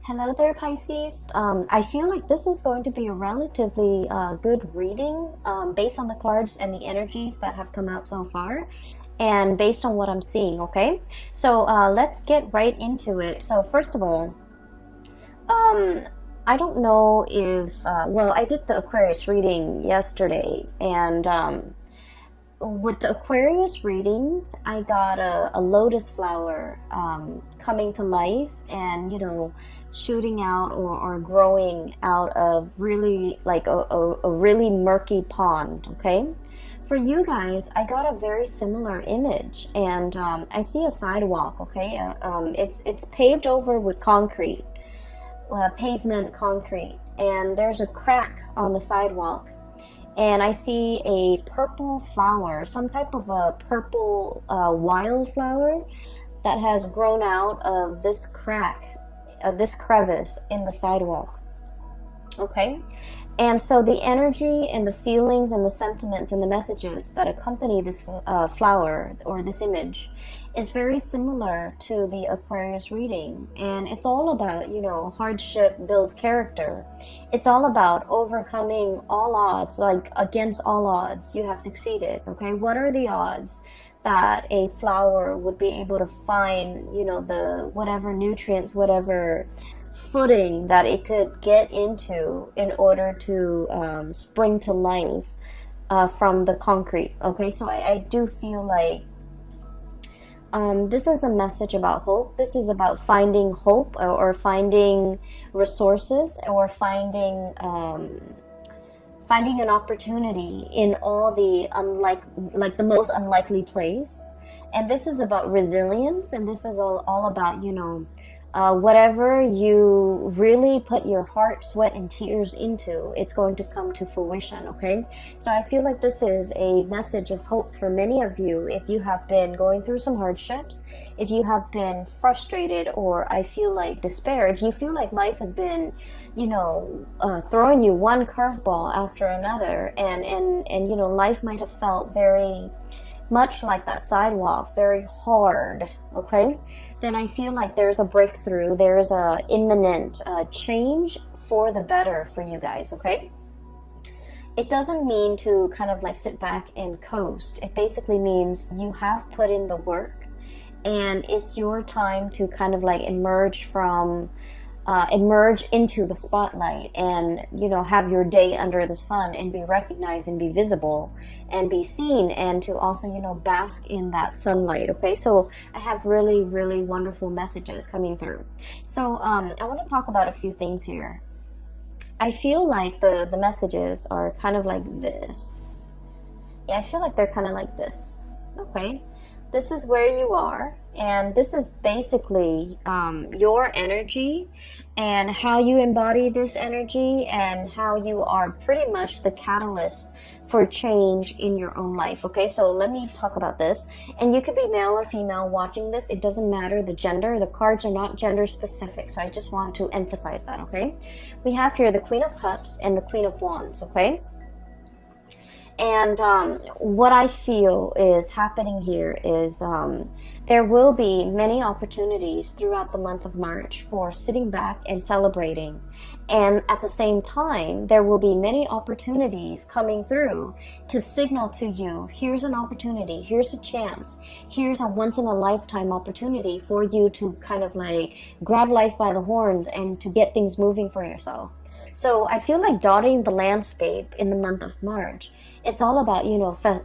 Hello there, Pisces. I feel like this is going to be a relatively good reading based on the cards and the energies that have come out so far and based on what I'm seeing, okay? So let's get right into it. So first of all, I don't know if, well, I did the Aquarius reading yesterday, and with the Aquarius reading, I got a lotus flower coming to life and, shooting out or growing out of really like a really murky pond, okay? For you guys, I got a very similar image, and I see a sidewalk, okay? It's paved over with concrete, pavement concrete, and there's a crack on the sidewalk. And I see a purple flower, some type of a purple wildflower that has grown out of this crack, this crevice in the sidewalk. Okay? And so the energy and the feelings and the sentiments and the messages that accompany this flower or this image is very similar to the Aquarius reading. And it's all about, hardship builds character. It's all about overcoming all odds, like against all odds, you have succeeded, okay? What are the odds that a flower would be able to find, the whatever nutrients, whatever footing that it could get into in order to spring to life from the concrete, okay? So I do feel like this is a message about hope. This is about finding hope or finding resources or finding an opportunity in all the like the most unlikely place. And this is about resilience, and this is all about, whatever you really put your heart, sweat, and tears into, it's going to come to fruition, okay? So I feel like this is a message of hope for many of you if you have been going through some hardships, if you have been frustrated, or I feel like despair, if you feel like life has been, throwing you one curveball after another, and life might have felt very much like that sidewalk, very hard, okay? Then I feel like there's a breakthrough, there's a imminent change for the better for you guys, okay? It doesn't mean to kind of like sit back and coast. It basically means you have put in the work, and it's your time to kind of like emerge into the spotlight and, have your day under the sun and be recognized and be visible and be seen, and to also, bask in that sunlight, okay? So I have really, really wonderful messages coming through. So I want to talk about a few things here. I feel like the messages are kind of like this. Yeah, I feel like they're kind of like this, okay? This is where you are, and this is basically your energy and how you embody this energy and how you are pretty much the catalyst for change in your own life, okay? So let me talk about this. And you could be male or female watching this. It doesn't matter the gender. The cards are not gender specific, so I just want to emphasize that, okay? We have here the Queen of Cups and the Queen of Wands, okay? And what I feel is happening here is there will be many opportunities throughout the month of March for sitting back and celebrating. And at the same time, there will be many opportunities coming through to signal to you, here's an opportunity, here's a chance, here's a once-in-a-lifetime opportunity for you to kind of like grab life by the horns and to get things moving for yourself. So I feel like dotting the landscape in the month of March. It's all about,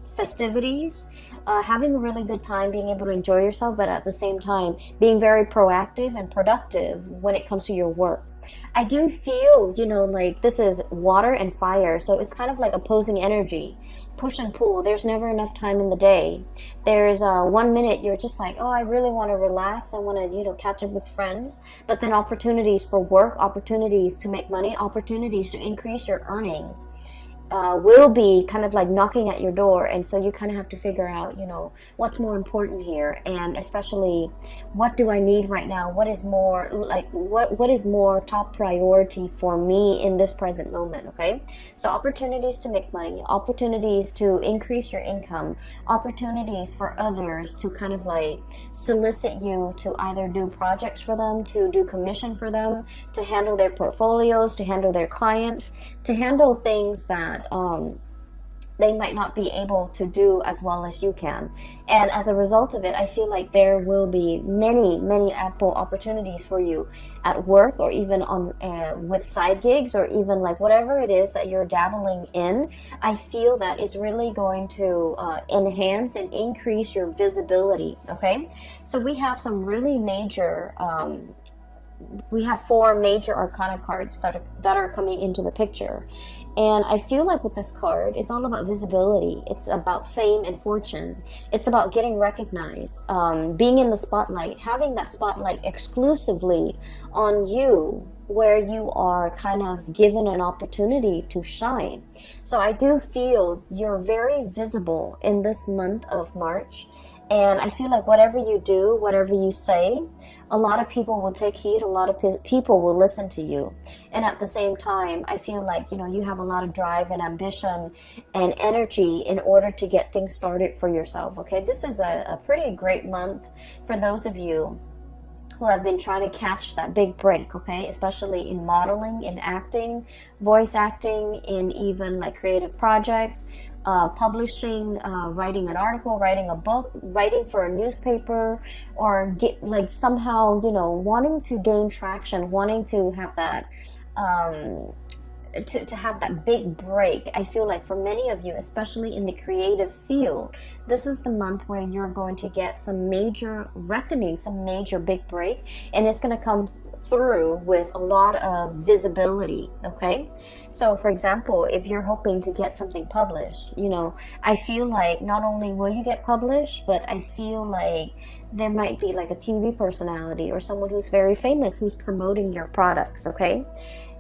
festivities, having a really good time, being able to enjoy yourself, but at the same time, being very proactive and productive when it comes to your work. I do feel, like this is water and fire, so it's kind of like opposing energy, push and pull. There's never enough time in the day. There's 1 minute you're just like, oh, I really want to relax, I want to, catch up with friends, but then opportunities for work, opportunities to make money, opportunities to increase your earnings will be kind of like knocking at your door, and so you kind of have to figure out, you know, what's more important here, and especially what do I need right now, what is more like what is more top priority for me in this present moment. Okay, so opportunities to make money, opportunities to increase your income, opportunities for others to kind of like solicit you to either do projects for them, to do commission for them, to handle their portfolios, to handle their clients, to handle things that they might not be able to do as well as you can. And as a result of it, I feel like there will be many ample opportunities for you at work, or even on with side gigs, or even like whatever it is that you're dabbling in. I feel that it's really going to enhance and increase your visibility. Okay, so we have some really major we have 4 major arcana cards that are coming into the picture. And I feel like with this card, it's all about visibility. It's about fame and fortune. It's about getting recognized, being in the spotlight, having that spotlight exclusively on you, where you are kind of given an opportunity to shine. So I do feel you're very visible in this month of March. And I feel like whatever you do, whatever you say, a lot of people will take heed, a lot of people will listen to you. And at the same time, I feel like, you know, you have a lot of drive and ambition and energy in order to get things started for yourself. Okay, this is a pretty great month for those of you who have been trying to catch that big break, okay, especially in modeling, in acting, voice acting, in even like creative projects, publishing, writing an article, writing a book, writing for a newspaper, or get like somehow, you know, wanting to gain traction, wanting to have that to have that big break. I feel like for many of you, especially in the creative field, this is the month where you're going to get some major reckoning, some major big break, and it's going to come through with a lot of visibility. Okay, so for example, if you're hoping to get something published, you know, I feel like not only will you get published, but I feel like there might be like a TV personality or someone who's very famous who's promoting your products. Okay,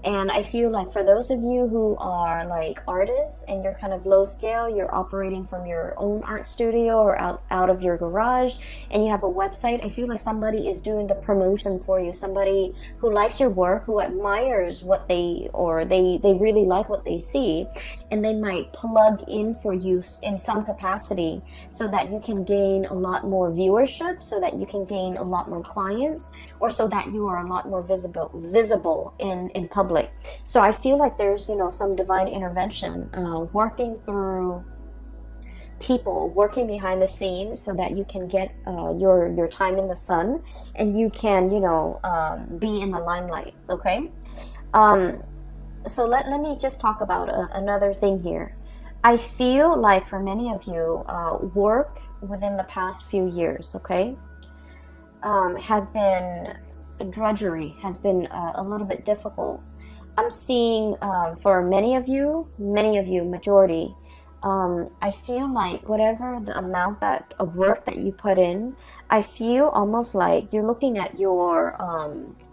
and I feel like for those of you who are like artists and you're kind of low scale, you're operating from your own art studio or out of your garage, and you have a website, I feel like somebody is doing the promotion for you. Somebody who likes your work, who admires what they really like what they see, and they might plug in for you in some capacity so that you can gain a lot more viewership, so that you can gain a lot more clients, or so that you are a lot more visible in public. So I feel like there's, you know, some divine intervention working through people, working behind the scenes, so that you can get your time in the sun, and you can, you know, be in the limelight. Okay, so let me just talk about another thing here. I feel like for many of you, work within the past few years, okay, has been drudgery, has been a little bit difficult. I'm seeing for many of you, majority, I feel like whatever the amount of work that you put in, I feel almost like you're looking at your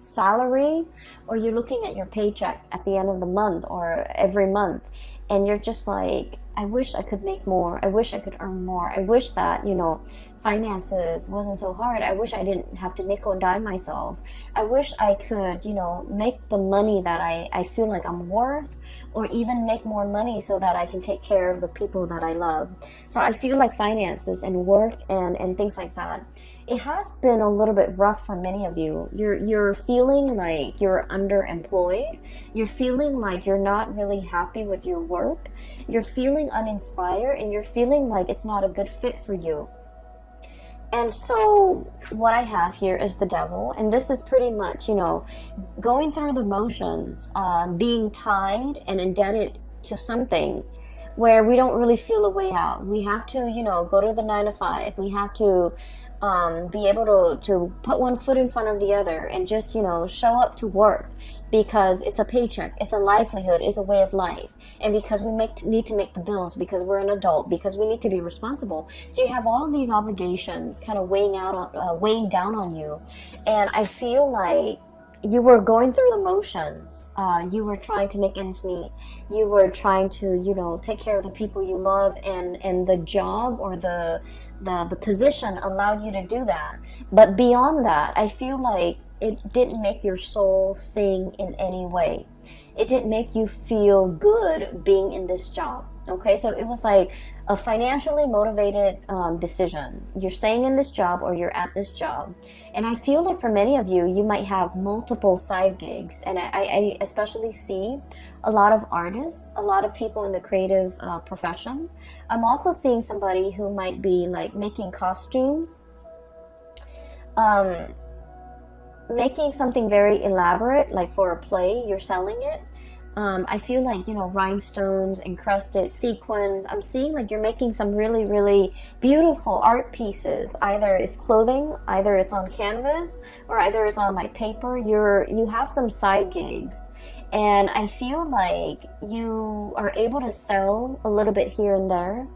salary, or you're looking at your paycheck at the end of the month or every month, and you're just like, I wish I could make more. I wish I could earn more. I wish that, you know, finances wasn't so hard. I wish I didn't have to nickel and dime myself. I wish I could, you know, make the money that I feel like I'm worth, or even make more money so that I can take care of the people that I love. So I feel like finances and work and things like that, it has been a little bit rough for many of you. You're feeling like you're underemployed. You're feeling like you're not really happy with your work. You're feeling uninspired, and you're feeling like it's not a good fit for you. And so what I have here is the devil, and this is pretty much, you know, going through the motions, being tied and indebted to something where we don't really feel a way out. We have to, you know, go to the 9 to 5. We have to be able to put one foot in front of the other and just, you know, show up to work, because it's a paycheck, it's a livelihood, it's a way of life, and because we need to make the bills, because we're an adult, because we need to be responsible. So you have all of these obligations kind of weighing down on you, and I feel like you were going through the motions. You were trying to make ends meet. You were trying to, you know, take care of the people you love, and the job or the position allowed you to do that. But beyond that, I feel like it didn't make your soul sing in any way. It didn't make you feel good being in this job. Okay, so it was like a financially motivated decision. You're staying in this job or you're at this job. And I feel like for many of you, you might have multiple side gigs. And I especially see a lot of artists, a lot of people in the creative profession. I'm also seeing somebody who might be like making costumes, making something very elaborate, like for a play, you're selling it. I feel like, you know, rhinestones, encrusted sequins. I'm seeing like you're making some really, really beautiful art pieces. Either it's clothing, either it's on canvas, or either it's on like paper. You have some side gigs. And I feel like you are able to sell a little bit here and there.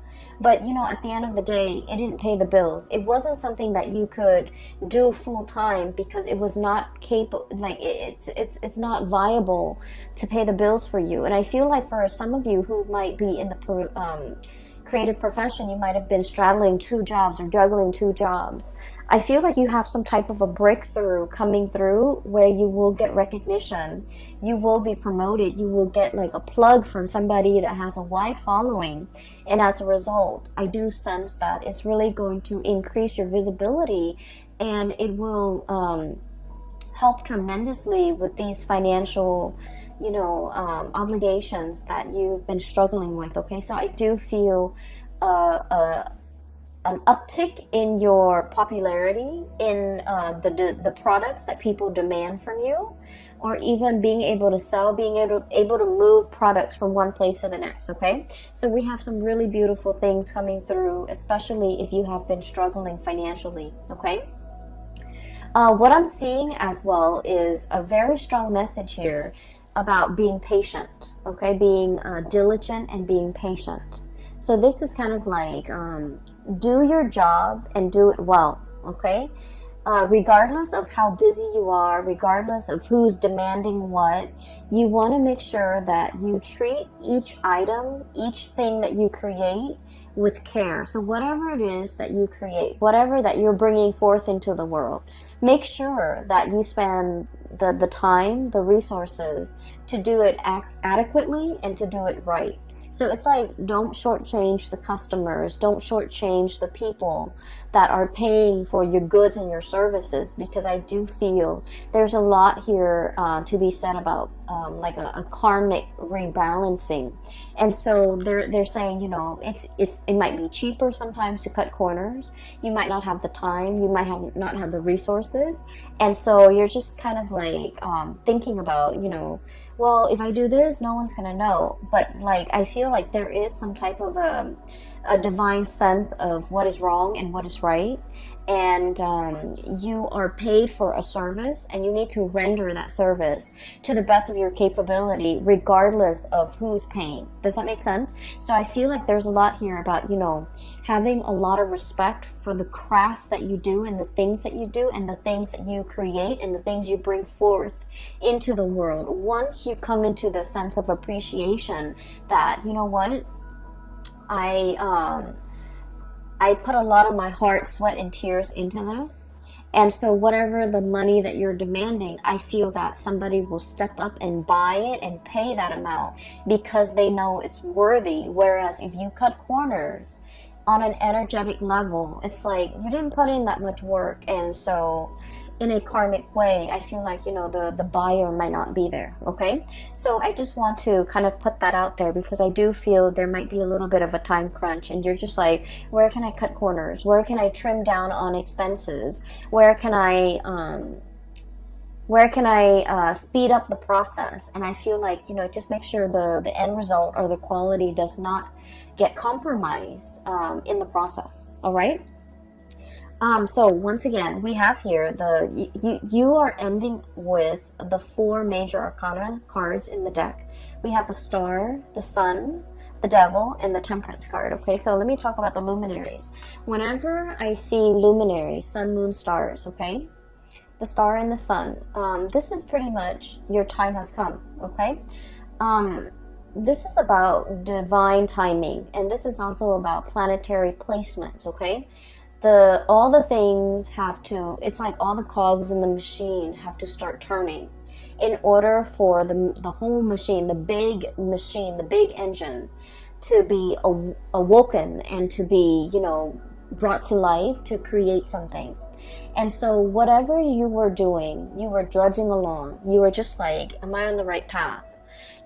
But, you know, at the end of the day, it didn't pay the bills. It wasn't something that you could do full time because it was not capable, like it's not viable to pay the bills for you. And I feel like for some of you who might be in the creative profession, you might have been straddling two jobs or juggling two jobs. I feel like you have some type of a breakthrough coming through where you will get recognition, you will be promoted, you will get like a plug from somebody that has a wide following, and as a result, I do sense that it's really going to increase your visibility, and it will help tremendously with these financial, you know, obligations that you've been struggling with. Okay, so I do feel an uptick in your popularity in the products that people demand from you, or even being able to sell, being able to move products from one place to the next. Okay, so we have some really beautiful things coming through, especially if you have been struggling financially. Okay, what I'm seeing as well is a very strong message here about being patient. Okay, being diligent and being patient. So this is kind of like do your job and do it well, okay? Regardless of how busy you are, regardless of who's demanding what, you want to make sure that you treat each item, each thing that you create with care. So whatever it is that you create, whatever that you're bringing forth into the world, make sure that you spend the time, the resources to do it adequately and to do it right. So it's like, don't shortchange the customers, don't shortchange the people that are paying for your goods and your services, because I do feel there's a lot here to be said about like a karmic rebalancing. And so they're saying, you know, it might be cheaper sometimes to cut corners. You might not have the time, you might not have the resources, and so you're just kind of like thinking about, you know, well, if I do this, no one's gonna know. But like, I feel like there is some type of a divine sense of what is wrong and what is right, and you are paid for a service, and you need to render that service to the best of your capability, regardless of who's paying. Does that make sense? So I feel like there's a lot here about, you know, having a lot of respect for the craft that you do and the things that you do and the things that you create and the things you bring forth into the world. Once you come into the sense of appreciation that, you know what, I put a lot of my heart, sweat, and tears into this. And so whatever the money that you're demanding, I feel that somebody will step up and buy it and pay that amount because they know it's worthy. Whereas if you cut corners on an energetic level, it's like you didn't put in that much work. And so in a karmic way, I feel like, you know, the buyer might not be there. Okay, so I just want to kind of put that out there because I do feel there might be a little bit of a time crunch, and you're just like, where can I cut corners? Where can I trim down on expenses? Where can I speed up the process? And I feel like, you know, just make sure the end result or the quality does not get compromised in the process. All right. So once again, we have here you are ending with the 4 major arcana cards in the deck. We have the Star, the Sun, the Devil, and the Temperance card. Okay, so let me talk about the luminaries. Whenever I see luminaries, sun, moon, stars, okay, the star and the sun, this is pretty much your time has come, okay? This is about divine timing, and this is also about planetary placements, okay? All the things have to, it's like all the cogs in the machine have to start turning in order for the whole machine, the big engine, to be awoken and to be, you know, brought to life to create something. And so whatever you were doing, you were drudging along. You were just like, am I on the right path?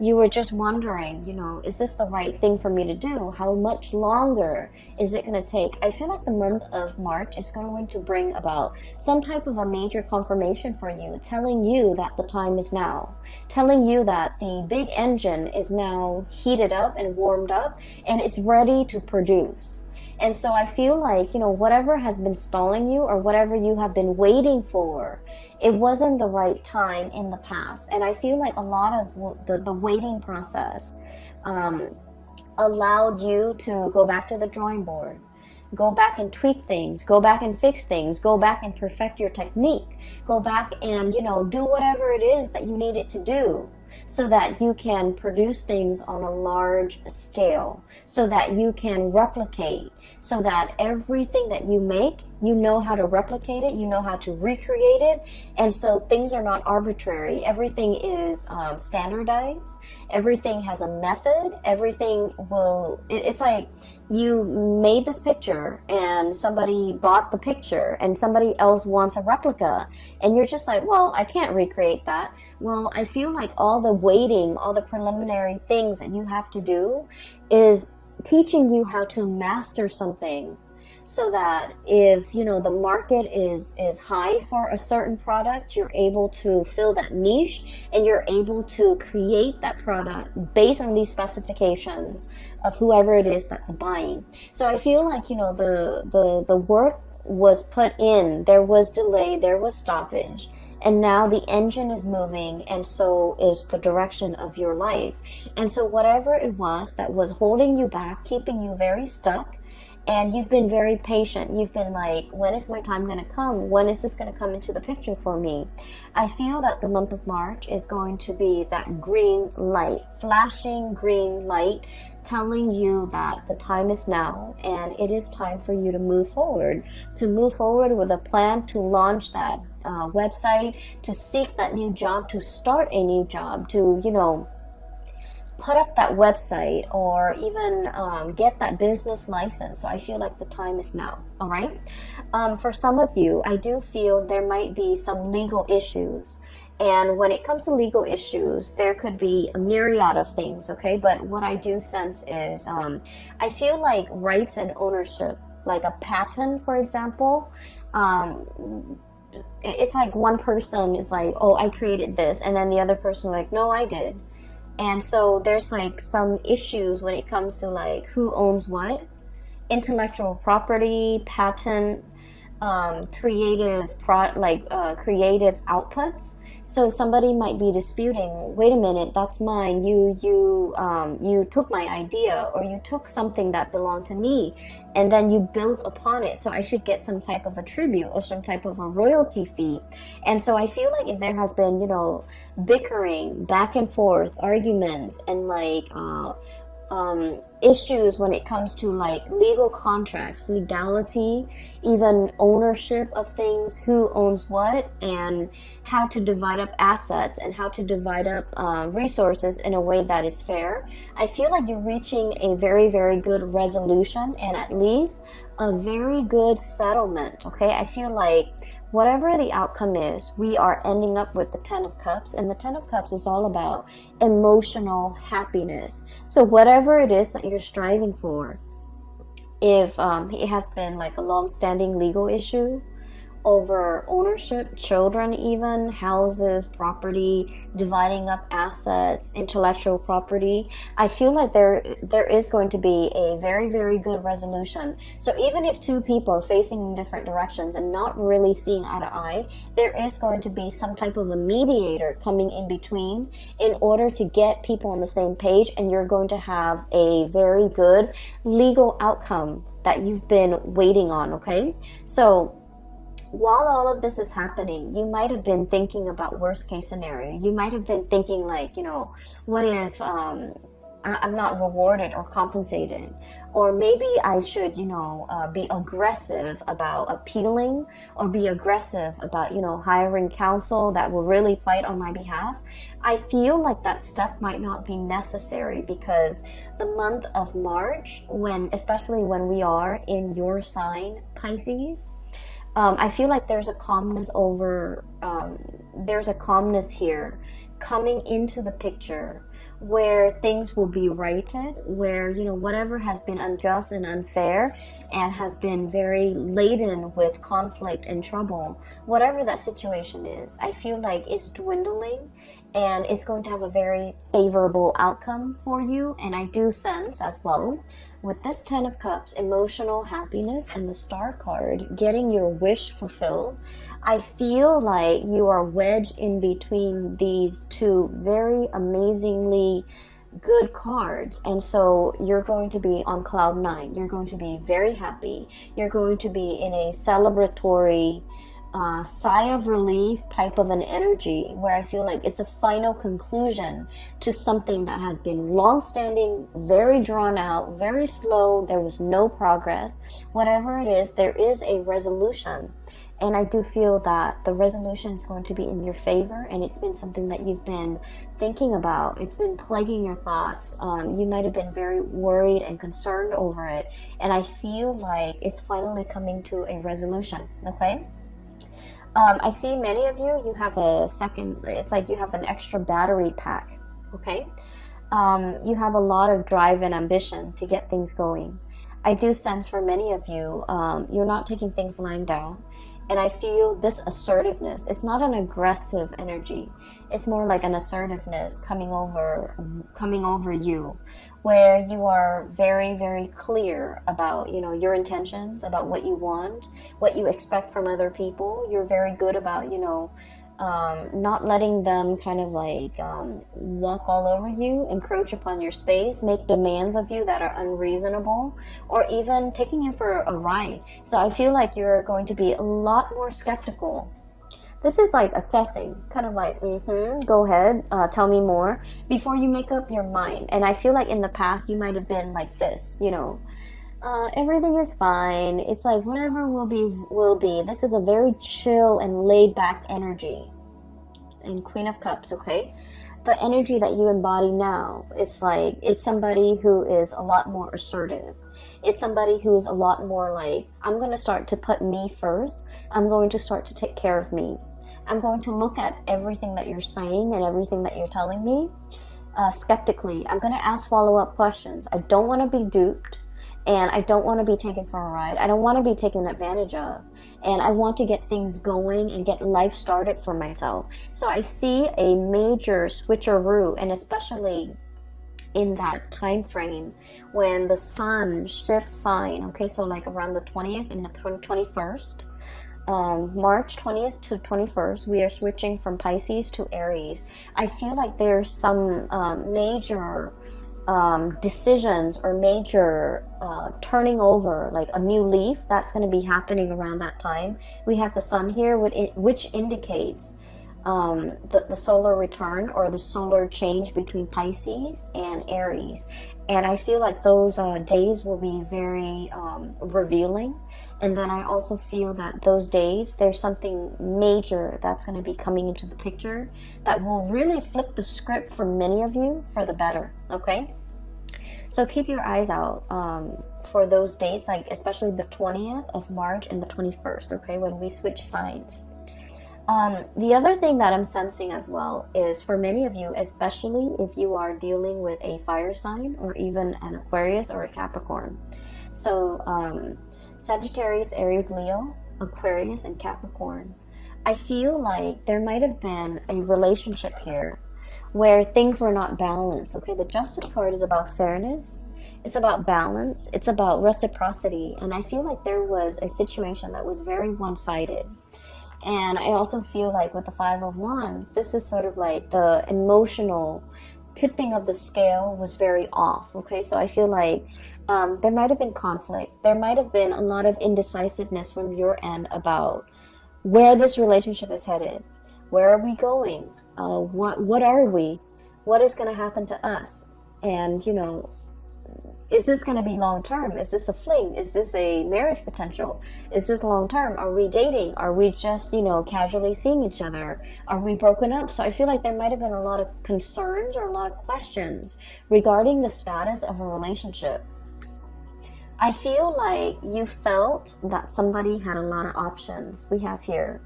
You were just wondering, you know, is this the right thing for me to do? How much longer is it going to take? I feel like the month of March is going to bring about some type of a major confirmation for you, telling you that the time is now, telling you that the big engine is now heated up and warmed up, and it's ready to produce. And so I feel like, you know, whatever has been stalling you or whatever you have been waiting for, it wasn't the right time in the past. And I feel like a lot of the waiting process allowed you to go back to the drawing board, go back and tweak things, go back and fix things, go back and perfect your technique, go back and, you know, do whatever it is that you needed to do, so that you can produce things on a large scale, so that you can replicate, so that everything that you make, you know how to replicate it, you know how to recreate it. And so things are not arbitrary. Everything is standardized. Everything has a method. Everything will, it's like you made this picture and somebody bought the picture and somebody else wants a replica. And you're just like, well, I can't recreate that. Well, I feel like all the waiting, all the preliminary things that you have to do is teaching you how to master something, so that if, you know, the market is high for a certain product, you're able to fill that niche and you're able to create that product based on these specifications of whoever it is that's buying. So I feel like, you know, the work was put in, there was delay, there was stoppage, and now the engine is moving, and so is the direction of your life. And so whatever it was that was holding you back, keeping you very stuck, and you've been very patient. You've been like, when is my time going to come? When is this going to come into the picture for me? I feel that the month of March is going to be that green light, flashing green light, telling you that the time is now and it is time for you to move forward with a plan to launch that website, to seek that new job, to start a new job, to, you know, put up that website, or even get that business license. So I feel like the time is now. All right. For some of you, I do feel there might be some legal issues. And when it comes to legal issues, there could be a myriad of things. Okay. But what I do sense is I feel like rights and ownership, like a patent, for example, it's like one person is like, oh, I created this. And then the other person like, no, I did. And so there's like some issues when it comes to like who owns what, intellectual property, patent, creative outputs. So somebody might be disputing, wait a minute, that's mine. You took my idea, or you took something that belonged to me, and then you built upon it. So I should get some type of a tribute or some type of a royalty fee. And so I feel like if there has been, you know, bickering, back and forth, arguments, and like issues when it comes to like legal contracts, legality, even ownership of things, who owns what, and how to divide up assets and how to divide up resources in a way that is fair. I feel like you're reaching a very, very good resolution, and at least a very good settlement. Okay, I feel like whatever the outcome is, we are ending up with the 10 of Cups, and the 10 of Cups is all about emotional happiness. So whatever it is that you're striving for, if it has been like a long-standing legal issue over ownership, children, even houses, property, dividing up assets, intellectual property, I feel like there is going to be a very, very good resolution. So even if two people are facing in different directions and not really seeing eye to eye, there is going to be some type of a mediator coming in between in order to get people on the same page, and you're going to have a very good legal outcome that you've been waiting on. Okay, so while all of this is happening, you might have been thinking about worst case scenario. You might have been thinking like, what if I'm not rewarded or compensated? Or maybe I should, be aggressive about appealing, or be aggressive about, hiring counsel that will really fight on my behalf. I feel like that step might not be necessary, because the month of March, especially when we are in your sign, Pisces, I feel like there's a calmness here coming into the picture, where things will be righted, where, whatever has been unjust and unfair and has been very laden with conflict and trouble, whatever that situation is, I feel like it's dwindling, and it's going to have a very favorable outcome for you. And I do sense as well, with this 10 of Cups, emotional happiness, and the Star card, getting your wish fulfilled, I feel like you are wedged in between these two very amazingly good cards. And so you're going to be on cloud 9. You're going to be very happy. You're going to be in a celebratory sigh of relief type of an energy, where I feel like it's a final conclusion to something that has been long-standing, very drawn out, very slow. There was no progress. Whatever it is, there is a resolution. And I do feel that the resolution is going to be in your favor, and it's been something that you've been thinking about. It's been plaguing your thoughts. You might have been very worried and concerned over it. And I feel like it's finally coming to a resolution, okay? I see many of you, you have it's like you have an extra battery pack, okay? You have a lot of drive and ambition to get things going. I do sense for many of you, you're not taking things lying down. And I feel this assertiveness. It's not an aggressive energy. It's more like an assertiveness coming over you, where you are very, very clear about, your intentions, about what you want, what you expect from other people. You're very good about, not letting them kind of like walk all over you, encroach upon your space, make demands of you that are unreasonable, or even taking you for a ride. So I feel like you're going to be a lot more skeptical. This is like assessing, kind of like, go ahead, tell me more, before you make up your mind. And I feel like in the past, you might have been like this, everything is fine. It's like whatever will be, will be. This is a very chill and laid back energy. And Queen of Cups, okay? The energy that you embody now, it's like, it's somebody who is a lot more assertive. It's somebody who is a lot more like, I'm going to start to put me first. I'm going to start to take care of me. I'm going to look at everything that you're saying and everything that you're telling me skeptically. I'm going to ask follow-up questions. I don't want to be duped. And I don't want to be taken for a ride. I don't want to be taken advantage of. And I want to get things going and get life started for myself. So I see a major switcheroo, and especially in that time frame when the sun shifts sign. Okay, so like around the 20th and the 21st. March 20th to 21st, we are switching from Pisces to Aries. I feel like there's some major decisions or major turning over, like a new leaf that's going to be happening around that time. We have the sun here, which indicates the solar return or the solar change between Pisces and Aries. And I feel like those days will be very revealing. And then I also feel that those days, there's something major that's going to be coming into the picture that will really flip the script for many of you for the better, okay? So keep your eyes out for those dates, like especially the 20th of March and the 21st, okay, when we switch signs. The other thing that I'm sensing as well is for many of you, especially if you are dealing with a fire sign or even an Aquarius or a Capricorn. So Sagittarius, Aries, Leo, Aquarius, and Capricorn. I feel like there might have been a relationship here where things were not balanced. Okay, the Justice card is about fairness. It's about balance. It's about reciprocity. And I feel like there was a situation that was very one-sided. And I also feel like with the Five of Wands, this is sort of like the emotional tipping of the scale was very off. Okay, so I feel like there might have been conflict. There might have been a lot of indecisiveness from your end about where this relationship is headed. Where are we going? What are we? What is going to happen to us? And, you know, is this going to be long term? Is this a fling? Is this a marriage potential? Is this long term? Are we dating? Are we just, you know, casually seeing each other? Are we broken up? So I feel like there might have been a lot of concerns or a lot of questions regarding the status of a relationship. I feel like you felt that somebody had a lot of options. We have here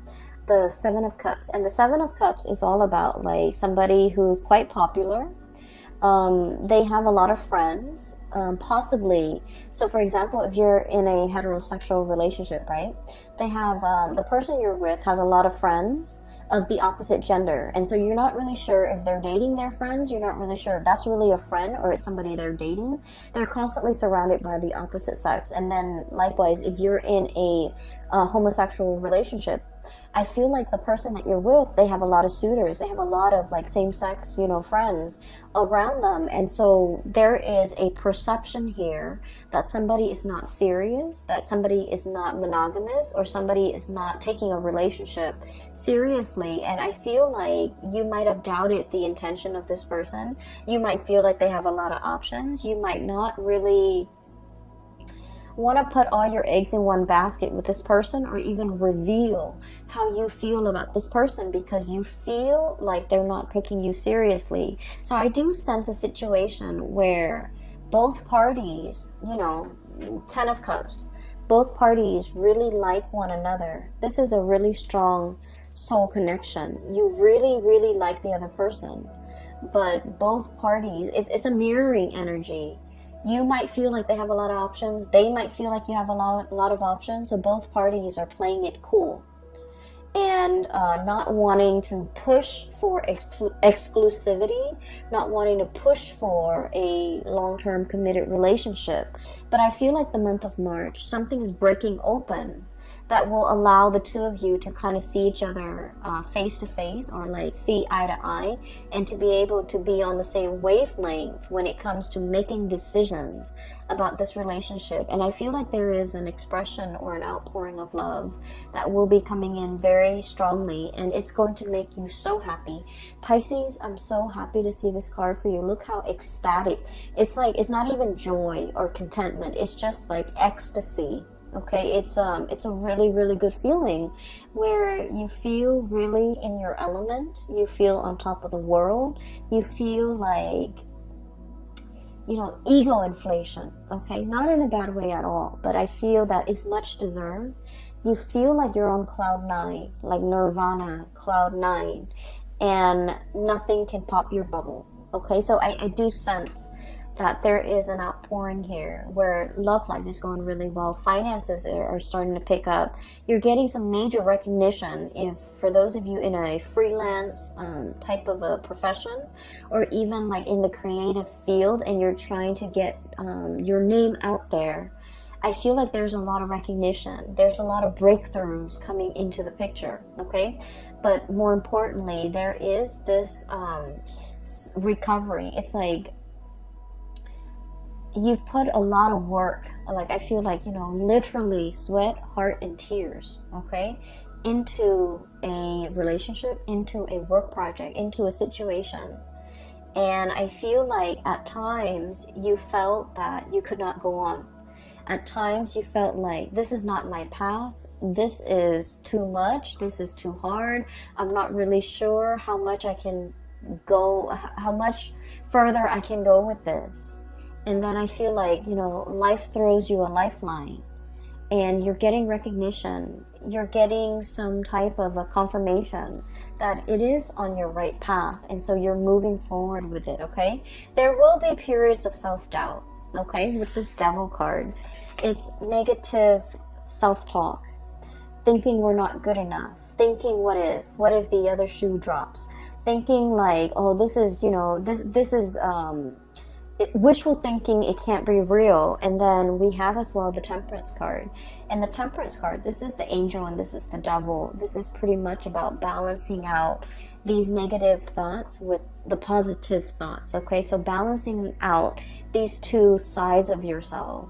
the Seven of Cups, and the Seven of Cups is all about like somebody who's quite popular. They have a lot of friends, possibly. So for example, if you're in a heterosexual relationship, right, they have the person you're with has a lot of friends of the opposite gender, and so you're not really sure if they're dating their friends. You're not really sure if that's really a friend or it's somebody they're dating. They're constantly surrounded by the opposite sex. And then likewise, if you're in a homosexual relationship, I feel like the person that you're with, they have a lot of suitors. They have a lot of like same-sex, you know, friends around them. And so there is a perception here that somebody is not serious, that somebody is not monogamous, or somebody is not taking a relationship seriously. And I feel like you might have doubted the intention of this person. You might feel like they have a lot of options. You might not really want to put all your eggs in one basket with this person, or even reveal how you feel about this person, because you feel like they're not taking you seriously. So I do sense a situation where both parties, you know, 10 of Cups, both parties really like one another. This is a really strong soul connection. You really, really like the other person, but both parties, it's a mirroring energy. You might feel like they have a lot of options. They might feel like you have a lot of options. So both parties are playing it cool and not wanting to push for exclusivity, not wanting to push for a long-term committed relationship. But I feel like the month of March, something is breaking open that will allow the two of you to kind of see each other face to face, or like see eye to eye, and to be able to be on the same wavelength when it comes to making decisions about this relationship. And I feel like there is an expression or an outpouring of love that will be coming in very strongly, and it's going to make you so happy. Pisces, I'm so happy to see this card for you. Look how ecstatic. It's like, it's not even joy or contentment. It's just like ecstasy. Okay, it's a really, really good feeling where you feel really in your element. You feel on top of the world. You feel like, you know, ego inflation. Okay, not in a bad way at all, but I feel that it's much deserved. You feel like you're on cloud 9, like Nirvana, cloud 9, and nothing can pop your bubble. Okay, so I do sense that there is an outpouring here where love life is going really well. Finances are starting to pick up. You're getting some major recognition. If for those of you in a freelance type of a profession, or even like in the creative field, and you're trying to get your name out there, I feel like there's a lot of recognition. There's a lot of breakthroughs coming into the picture, okay? But more importantly, there is this recovery. It's like you've put a lot of work, like I feel like, you know, literally sweat, heart, and tears, okay, into a relationship, into a work project, into a situation. And I feel like at times you felt that you could not go on. At times you felt like, this is not my path. This is too much. This is too hard. I'm not really sure how much I can go, how much further I can go with this. And then I feel like, you know, life throws you a lifeline, and you're getting recognition. You're getting some type of a confirmation that it is on your right path. And so you're moving forward with it, okay? There will be periods of self-doubt, okay? With this Devil card, it's negative self-talk, thinking we're not good enough, thinking what if the other shoe drops, thinking like, oh, this is, you know, this is, wishful thinking, it can't be real. And then we have as well the Temperance card. And the Temperance card, this is the angel and this is the devil. This is pretty much about balancing out these negative thoughts with the positive thoughts, okay? So balancing out these two sides of yourself.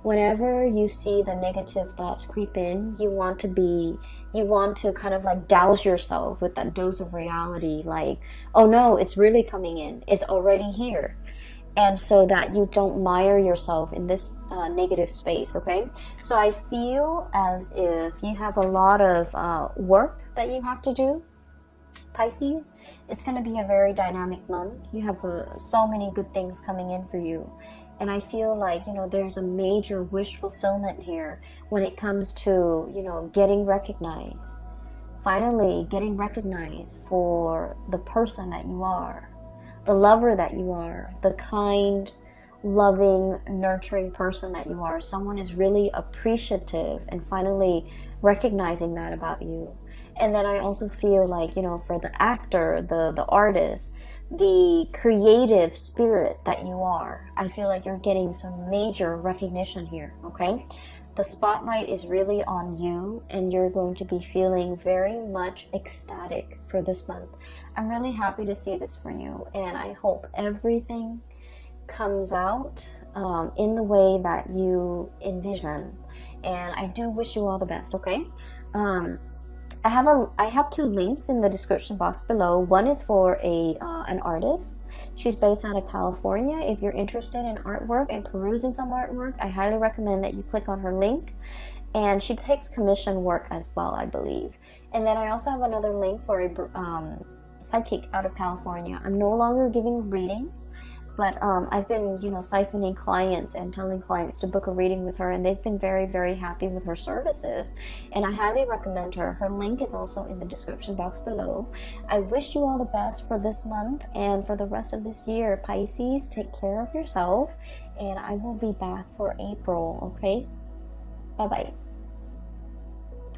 whenever you see the negative thoughts creep in, you want to kind of like douse yourself with that dose of reality, like, oh no, it's really coming in, it's already here. And so that you don't mire yourself in this negative space, okay? So I feel as if you have a lot of work that you have to do, Pisces. It's going to be a very dynamic month. You have so many good things coming in for you. And I feel like, there's a major wish fulfillment here when it comes to, getting recognized. Finally, getting recognized for the person that you are, the lover that you are, the kind, loving, nurturing person that you are. Someone is really appreciative and finally recognizing that about you. And then I also feel like, for the actor, the artist, the creative spirit that you are, I feel like you're getting some major recognition here, okay? The spotlight is really on you, and you're going to be feeling very much ecstatic for this month. I'm really happy to see this for you, and I hope everything comes out in the way that you envision. And I do wish you all the best, okay? I have 2 links in the description box below. One is for an artist. She's based out of California. If you're interested in artwork and perusing some artwork, I highly recommend that you click on her link. And she takes commission work as well, I believe. And then I also have another link for a psychic out of California. I'm no longer giving readings, but I've been, siphoning clients and telling clients to book a reading with her, and they've been very, very happy with her services. And I highly recommend her. Her link is also in the description box below. I wish you all the best for this month and for the rest of this year. Pisces, take care of yourself, and I will be back for April, okay? Bye-bye.